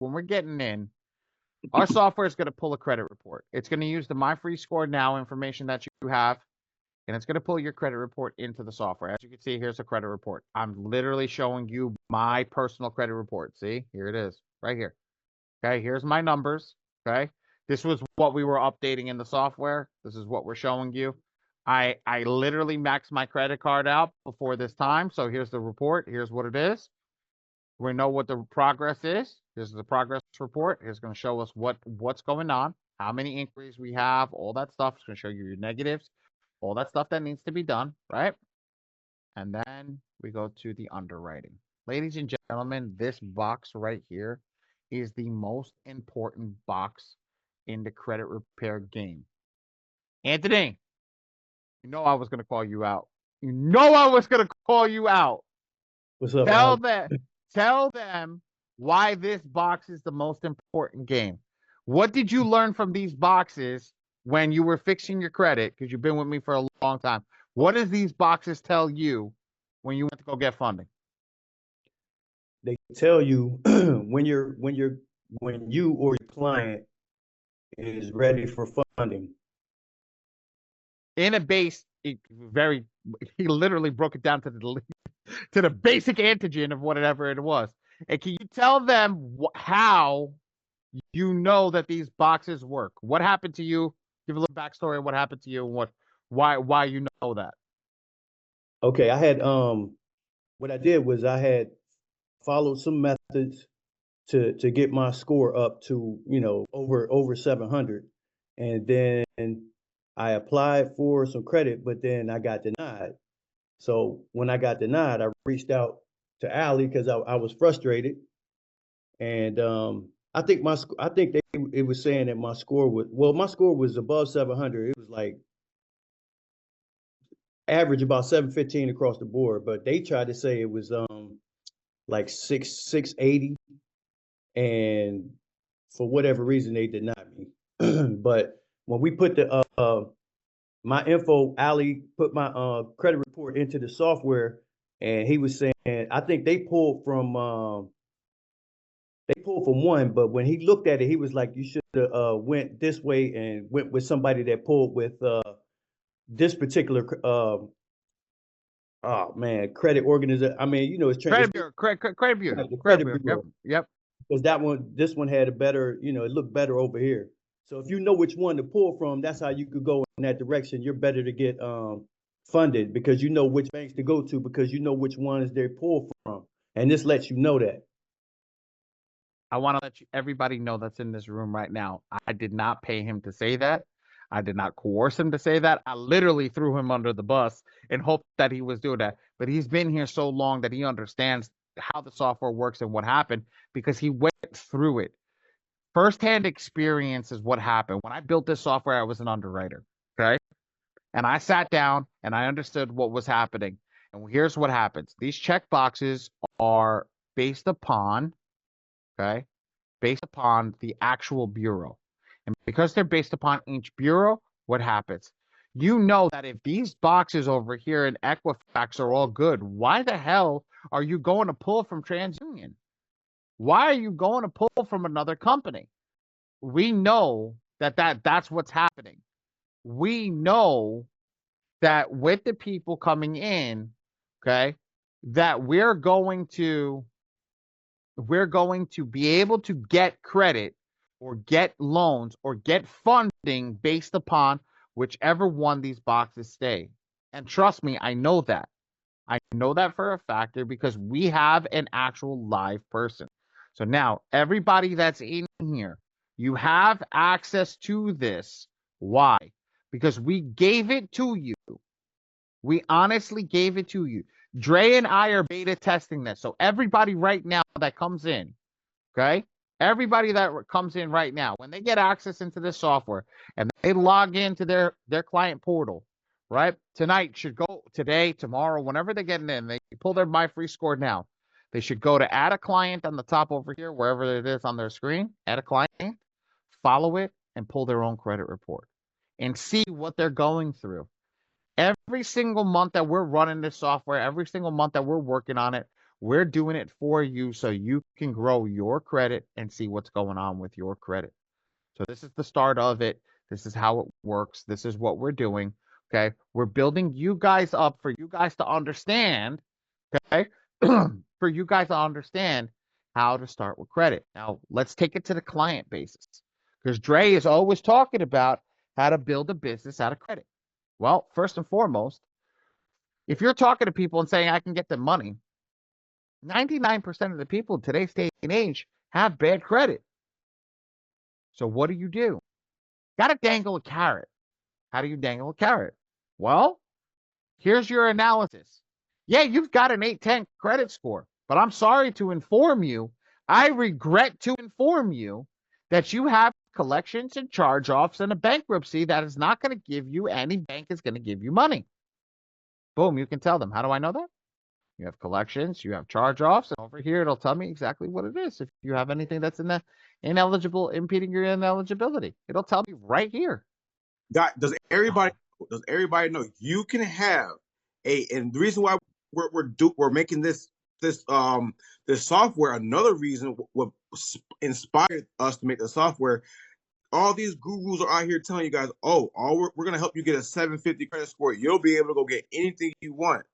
when we're getting in, our software is going to pull a credit report. It's going to use the My Free Score Now information that you have, and it's going to pull your credit report into the software. As you can see, here's a credit report. I'm literally showing you my personal credit report. See, here it is, right here. Okay, here's my numbers. Okay, this was what we were updating in the software. This is what we're showing you. I literally maxed my credit card out before this time. So here's the report. Here's what it is. We know what the progress is. Here's the progress report. It's going to show us what's going on, how many inquiries we have, all that stuff. It's going to show you your negatives, all that stuff that needs to be done, right? And then we go to the underwriting. Ladies and gentlemen, this box right here is the most important box in the credit repair game. Anthony, you know I was going to call you out. You know I was going to call you out. What's up, Tell them why this box is the most important game. What did you learn from these boxes when you were fixing your credit? Because you've been with me for a long time. What does these boxes tell you when you went to go get funding? They tell you when you or your client is ready for funding. In a base, he literally broke it down to the basic antigen of whatever it was. And can you tell them how you know that these boxes work? What happened to you? Give a little backstory of what happened to you and why you know that. Okay, I had what I did was I had followed some methods to get my score up to, over 700. And then I applied for some credit, but then I got denied. So when I got denied, I reached out to Allie because I was frustrated. And I think it was saying that my score was above 700. It was like average about 715 across the board, but they tried to say it was like 680, and for whatever reason they denied me. But when we put the my info, Ali put my credit report into the software, and he was saying I think they pulled from one, but when he looked at it, he was like, you should have went this way and went with somebody that pulled with this particular oh man, credit organization. I mean, it's Credit bureau. the Credit credit bureau. bureau. Yep. Because this one had a better, it looked better over here. So if you know which one to pull from, that's how you could go in that direction. You're better to get funded because you know which banks to go to because you know which ones they pull from, and this lets you know that. I want to let everybody know that's in this room right now. I did not pay him to say that. I did not coerce him to say that. I literally threw him under the bus and hoped that he was doing that. But he's been here so long that he understands how the software works and what happened because he went through it. Firsthand experience is what happened. When I built this software, I was an underwriter. Okay. And I sat down and I understood what was happening. And here's what happens. These check boxes are based upon, okay, based upon the actual bureau. And because they're based upon each bureau, what happens? You know that if these boxes over here in Equifax are all good, why the hell are you going to pull from TransUnion? Why are you going to pull from another company? We know that's what's happening. We know that with the people coming in, okay, that we're going to be able to get credit or get loans or get funding based upon whichever one these boxes stay. And trust me, I know that. I know that for a factor because we have an actual live person. So now, everybody that's in here, you have access to this. Why? Because we gave it to you. We honestly gave it to you. Dre and I are beta testing this. So everybody right now that comes in, okay? Everybody that comes in right now, when they get access into this software and they log into their client portal, right? Today, tomorrow, whenever they're getting in, they pull their My Free Score Now. They should go to add a client on the top over here, wherever it is on their screen, add a client, follow it, and pull their own credit report and see what they're going through. Every single month that we're running this software, every single month that we're working on it, We're doing it for you so you can grow your credit and see what's going on with your credit. So this is the start of it. This is how it works. This is what we're doing. Okay. We're building you guys up for you guys to understand. Okay. For you guys to understand how to start with credit. Now, let's take it to the client basis because Dre is always talking about how to build a business out of credit. Well, first and foremost, if you're talking to people and saying, I can get them money, 99% of the people in today's day and age have bad credit. So what do? Got to dangle a carrot. How do you dangle a carrot? Well, here's your analysis. Yeah, you've got an 810 credit score, but I'm sorry to inform you, I regret to inform you that you have collections and charge-offs and a bankruptcy that is not going to give you, any bank is going to give you money. Boom, you can tell them. How do I know that? You have collections, you have charge-offs, and over here it'll tell me exactly what it is. If you have anything that's in the ineligible, impeding your ineligibility, it'll tell me right here. Does everybody know you can have and the reason why we're making this software, another reason what inspired us to make the software, all these gurus are out here telling you guys, we're going to help you get a 750 credit score, you'll be able to go get anything you want.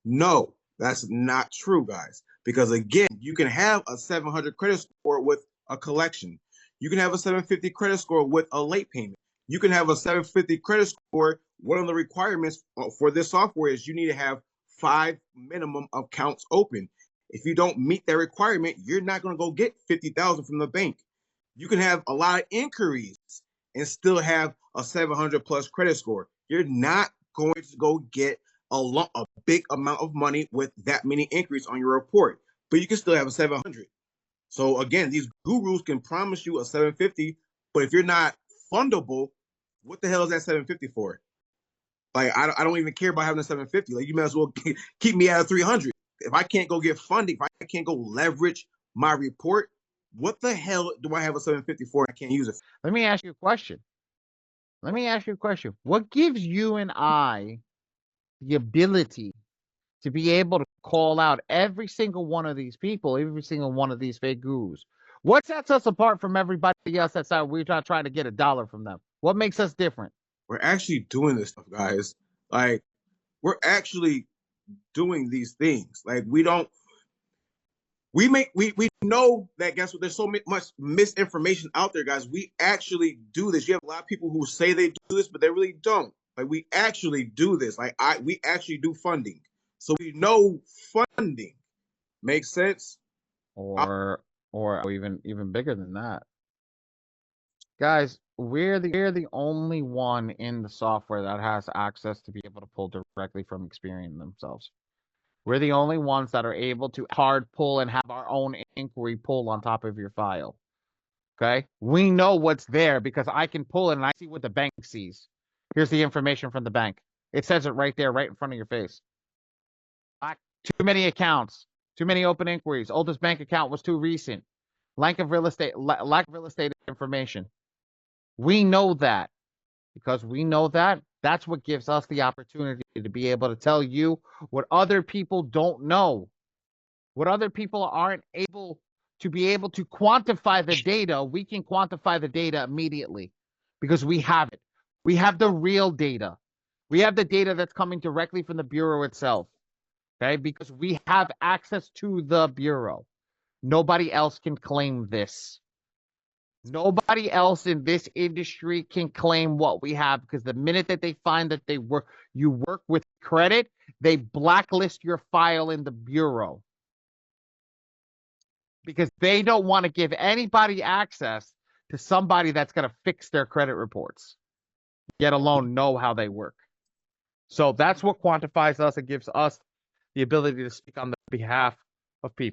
No, that's not true, guys, because again, you can have a 700 credit score with a collection, you can have a 750 credit score with a late payment, you can have a 750 credit score. One of the requirements for this software is you need to have 5 minimum accounts open. If you don't meet that requirement, you're not going to go get 50,000 from the bank. You can have a lot of inquiries and still have a 700 plus credit score. You're not going to go get a big amount of money with that many inquiries on your report, but you can still have a 700. So again, these gurus can promise you a 750, but if you're not fundable, what the hell is that 750 for? Like, I don't even care about having a 750. Like, you might as well keep me at a 300. If I can't go get funding, if I can't go leverage my report, what the hell do I have a 750 for? I can't use it. Let me ask you a question. What gives you and I the ability to be able to call out every single one of these people, every single one of these fake gurus? What sets us apart from everybody else that's out? We're not trying to get $1 from them. What makes us different? We're actually doing this stuff, guys. Like, we're actually doing these things. Like, we know that, guess what, there's so much misinformation out there, guys. We actually do this. You have a lot of people who say they do this, but they really don't. Like, we actually do this. Like, we actually do funding. So we know funding makes sense. Or even bigger than that. Guys, we're the only one in the software that has access to be able to pull directly from Experian themselves. We're the only ones that are able to hard pull and have our own inquiry pull on top of your file. Okay? We know what's there because I can pull it and I see what the bank sees. Here's the information from the bank. It says it right there, right in front of your face. Too many accounts, too many open inquiries. Oldest bank account was too recent. Lack of real estate information. We know that. Because we know that, that's what gives us the opportunity to be able to tell you what other people don't know. What other people aren't able to be able to quantify the data, we can quantify the data immediately because we have it. We have the real data. We have the data that's coming directly from the Bureau itself. Okay, because we have access to the Bureau. Nobody else can claim this. Nobody else in this industry can claim what we have because the minute that they find that you work with credit, they blacklist your file in the Bureau because they don't want to give anybody access to somebody that's going to fix their credit reports, yet alone know how they work. So that's what quantifies us and gives us the ability to speak on the behalf of people.